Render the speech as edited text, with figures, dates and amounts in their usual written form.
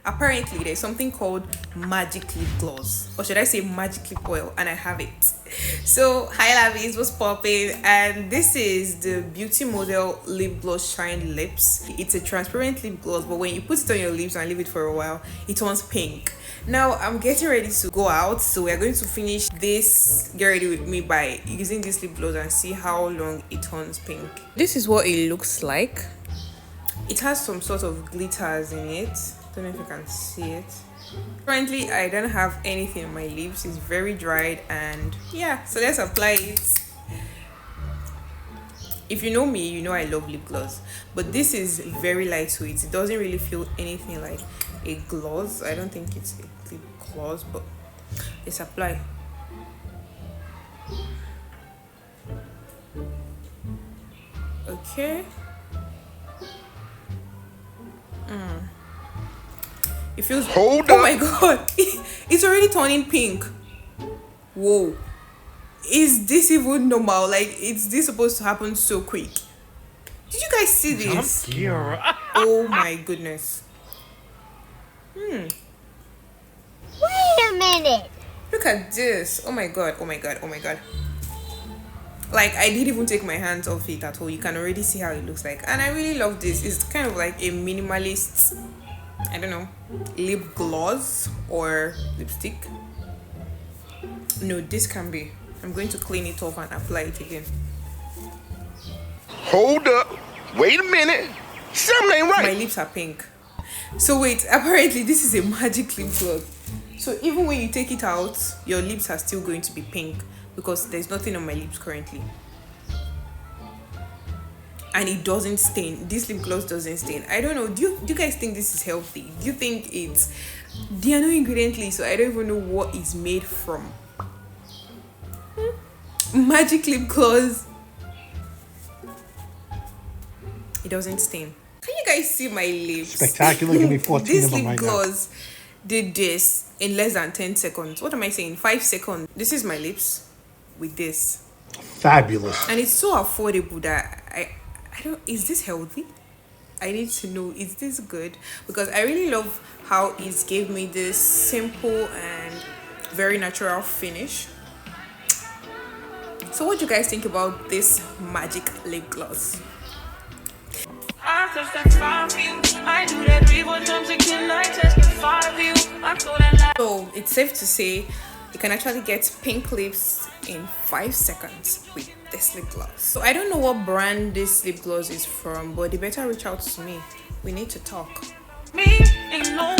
Apparently there's something called magic lip gloss, or should I say magic lip oil, and I have it. So hi lovies, what's popping? And this is the beauty model lip gloss shine lips. It's a transparent lip gloss, but when you put it on your lips and leave it for a while, it turns pink. Now I'm getting ready to go out, so we're going to finish this get ready with me by using this lip gloss and see how long it turns pink. This is what it looks like. It has some sort of glitters in it. Don't know if you can see it. Currently I don't have anything on my lips. It's very dried, and yeah, so let's apply it. If you know me, you know I love lip gloss, but this is very lightweight. It doesn't really feel anything like a gloss. I don't think it's a lip gloss, but let's apply. Okay. It feels. Hold oh up. my god, it's already turning pink. Whoa, is this even normal? Like, is this supposed to happen so quick? Did you guys see this? Oh my goodness. Wait a minute. Look at this. Oh my god, oh my god, oh my god. Like, I didn't even take my hands off it at all. You can already see how it looks like, and I really love this. It's kind of like a minimalist, I don't know, lip gloss or lipstick. No, this can be. I'm going to clean it off and apply it again. Hold up. Wait a minute. Something ain't My right. lips are pink. So wait, apparently this is a magic lip gloss. So even when you take it out, your lips are still going to be pink because there's nothing on my lips currently. And it doesn't stain. This lip gloss doesn't stain. I don't know. Do you guys think this is healthy? Do you think it's... There are no ingredients, so I don't even know what it's made from. Magic lip gloss. It doesn't stain. Can you guys see my lips? Spectacular. Give me 14 This of them lip right now. gloss did this in less than 10 seconds. What am I saying? 5 seconds. This is my lips with this. Fabulous. And it's so affordable that I don't... Is this healthy? I need to know, is this good? Because I really love how it gave me this simple and very natural finish. So what do you guys think about this magic lip gloss? So it's safe to say you can actually get pink lips in 5 seconds with this lip gloss. So I don't know what brand this lip gloss is from, but they better reach out to me. We need to talk. Me ain't no